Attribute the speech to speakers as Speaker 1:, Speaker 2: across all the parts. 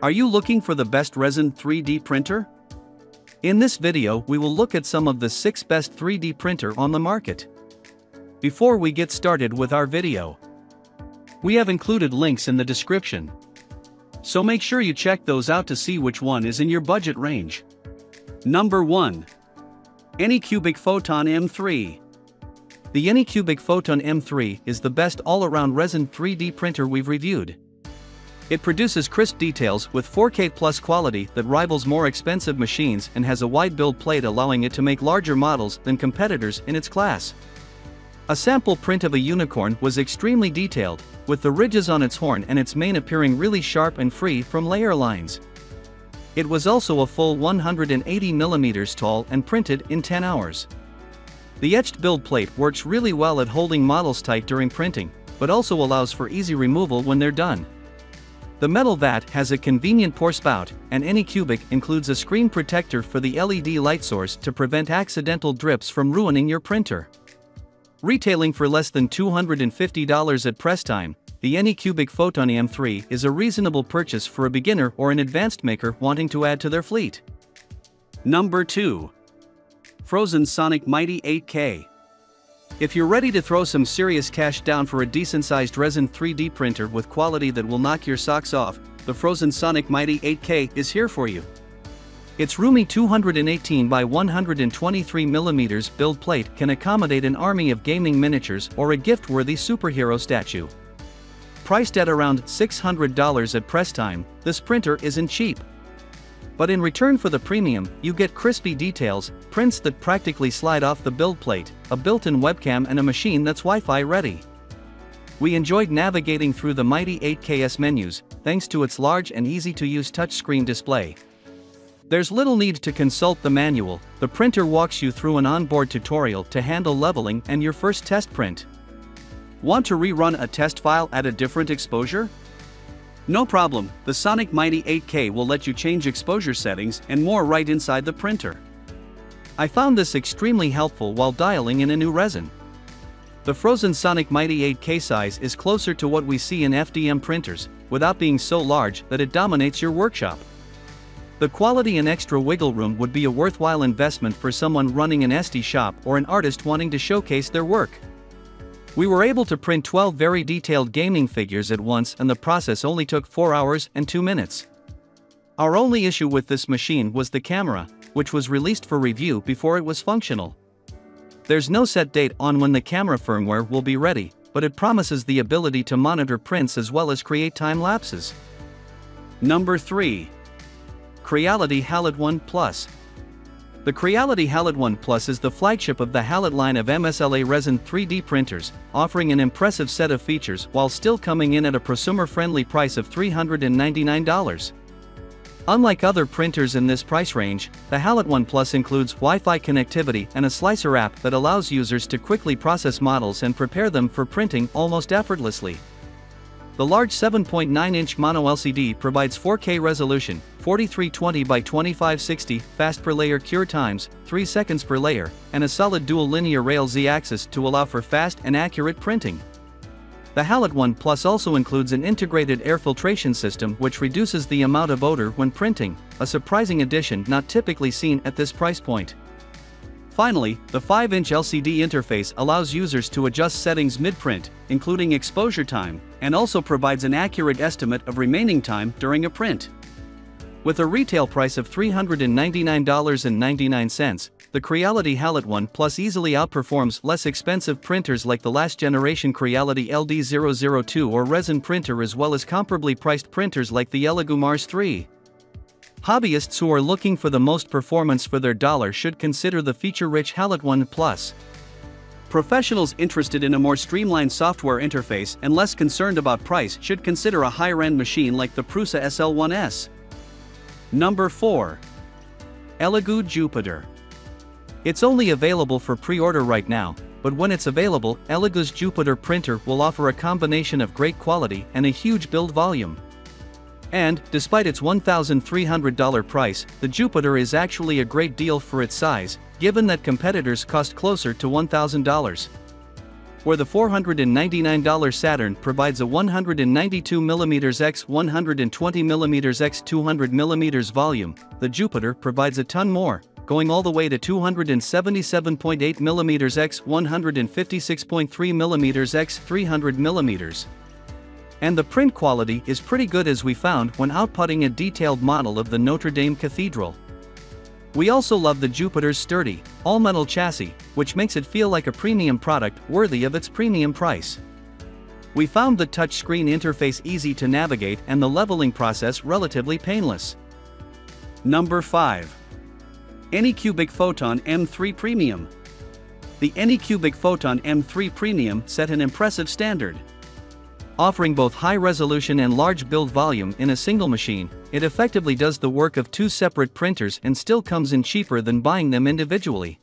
Speaker 1: Are you looking for the best resin 3D printer? In this video we will look at some of the 6 best 3D printer on the market. Before we get started with our video, we have included links in the description. So make sure you check those out to see which one is in your budget range. Number 1. Anycubic Photon M3. The Anycubic Photon M3 is the best all-around resin 3D printer we've reviewed. It produces crisp details with 4K plus quality that rivals more expensive machines and has a wide build plate allowing it to make larger models than competitors in its class. A sample print of a unicorn was extremely detailed, with the ridges on its horn and its mane appearing really sharp and free from layer lines. It was also a full 180 mm tall and printed in 10 hours. The etched build plate works really well at holding models tight during printing, but also allows for easy removal when they're done. The metal vat has a convenient pour spout, and Anycubic includes a screen protector for the LED light source to prevent accidental drips from ruining your printer. Retailing for less than $250 at press time, the Anycubic Photon M3 is a reasonable purchase for a beginner or an advanced maker wanting to add to their fleet. Number 2. Phrozen Sonic Mighty 8K. If you're ready to throw some serious cash down for a decent-sized resin 3D printer with quality that will knock your socks off, the Phrozen Sonic Mighty 8K is here for you. Its roomy 218 by 123 mm build plate can accommodate an army of gaming miniatures or a gift-worthy superhero statue. Priced at around $600 at press time, this printer isn't cheap. But in return for the premium, you get crispy details, prints that practically slide off the build plate, a built-in webcam and a machine that's Wi-Fi ready. We enjoyed navigating through the mighty 8K's menus, thanks to its large and easy-to-use touchscreen display. There's little need to consult the manual, the printer walks you through an onboard tutorial to handle leveling and your first test print. Want to rerun a test file at a different exposure? No problem, the Sonic Mighty 8K will let you change exposure settings and more right inside the printer. I found this extremely helpful while dialing in a new resin. The Phrozen Sonic Mighty 8K size is closer to what we see in FDM printers, without being so large that it dominates your workshop. The quality and extra wiggle room would be a worthwhile investment for someone running an SD shop or an artist wanting to showcase their work. We were able to print 12 very detailed gaming figures at once, and the process only took 4 hours and 2 minutes. Our only issue with this machine was the camera, which was released for review before it was functional. There's no set date on when the camera firmware will be ready, but it promises the ability to monitor prints as well as create time lapses. Number 3. Creality Halot-One Plus. The Creality Halot-One Plus is the flagship of the Halot line of MSLA resin 3D printers, offering an impressive set of features while still coming in at a prosumer-friendly price of $399. Unlike other printers in this price range, the Halot-One Plus includes Wi-Fi connectivity and a slicer app that allows users to quickly process models and prepare them for printing almost effortlessly. The large 7.9-inch mono LCD provides 4K resolution, 4320 by 2560, fast per layer cure times, 3 seconds per layer, and a solid dual linear rail Z-axis to allow for fast and accurate printing. The Halot-One Plus also includes an integrated air filtration system which reduces the amount of odor when printing, a surprising addition not typically seen at this price point. Finally, the 5-inch LCD interface allows users to adjust settings mid-print, including exposure time, and also provides an accurate estimate of remaining time during a print. With a retail price of $399.99, the Creality Halot-One Plus easily outperforms less expensive printers like the last-generation Creality LD002 or resin printer, as well as comparably priced printers like the Elegoo Mars 3. Hobbyists who are looking for the most performance for their dollar should consider the feature-rich Halot-One Plus. Professionals interested in a more streamlined software interface and less concerned about price should consider a higher-end machine like the Prusa SL1S. Number 4. Elegoo Jupiter. It's only available for pre-order right now, but when it's available, Elegoo's Jupiter printer will offer a combination of great quality and a huge build volume. And, despite its $1,300 price, the Jupiter is actually a great deal for its size, given that competitors cost closer to $1,000. where the $499 Saturn provides a 192mm x 120mm x 200mm volume, the Jupiter provides a ton more, going all the way to 277.8mm x 156.3mm x 300mm. And the print quality is pretty good, as we found when outputting a detailed model of the Notre Dame Cathedral. We also love the Jupiter's sturdy, all-metal chassis, which makes it feel like a premium product worthy of its premium price. We found the touchscreen interface easy to navigate and the leveling process relatively painless. Number 5. Anycubic Photon M3 Premium. The Anycubic Photon M3 Premium set an impressive standard. Offering both high resolution and large build volume in a single machine, it effectively does the work of two separate printers and still comes in cheaper than buying them individually.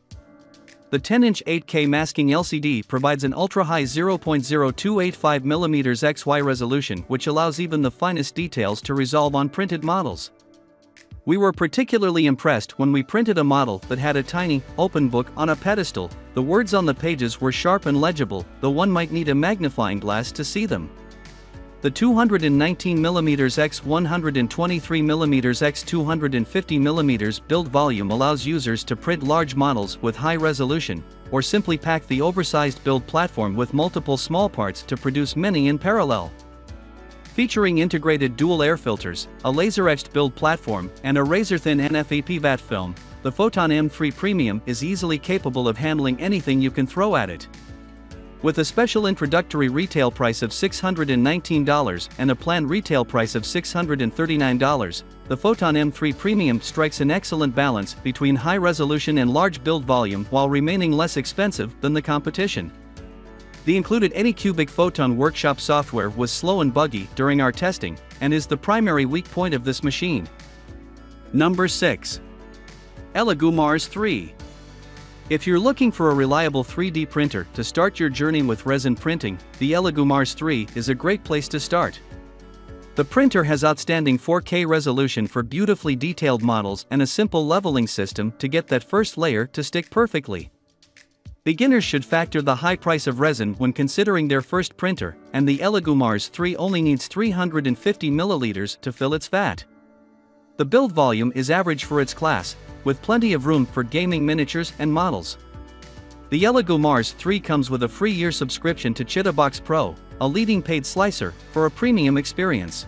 Speaker 1: The 10-inch 8K masking LCD provides an ultra-high 0.0285mm XY resolution, which allows even the finest details to resolve on printed models. We were particularly impressed when we printed a model that had a tiny, open book on a pedestal. The words on the pages were sharp and legible, though one might need a magnifying glass to see them. The 219mm x 123mm x 250mm build volume allows users to print large models with high resolution, or simply pack the oversized build platform with multiple small parts to produce many in parallel. Featuring integrated dual air filters, a laser-etched build platform, and a razor-thin NFEP vat film, the Photon M3 Premium is easily capable of handling anything you can throw at it. With a special introductory retail price of $619 and a planned retail price of $639, the Photon M3 Premium strikes an excellent balance between high resolution and large build volume while remaining less expensive than the competition. The included Anycubic Photon Workshop software was slow and buggy during our testing, and is the primary weak point of this machine. Number 6. Elegoo Mars 3. If you're looking for a reliable 3D printer to start your journey with resin printing, the Elegoo Mars 3 is a great place to start. The printer has outstanding 4K resolution for beautifully detailed models and a simple leveling system to get that first layer to stick perfectly. Beginners should factor the high price of resin when considering their first printer, and the Elegoo Mars 3 only needs 350 milliliters to fill its vat. The build volume is average for its class, with plenty of room for gaming miniatures and models. The Elegoo Mars 3 comes with a free year subscription to Chitabox Pro, a leading paid slicer, for a premium experience.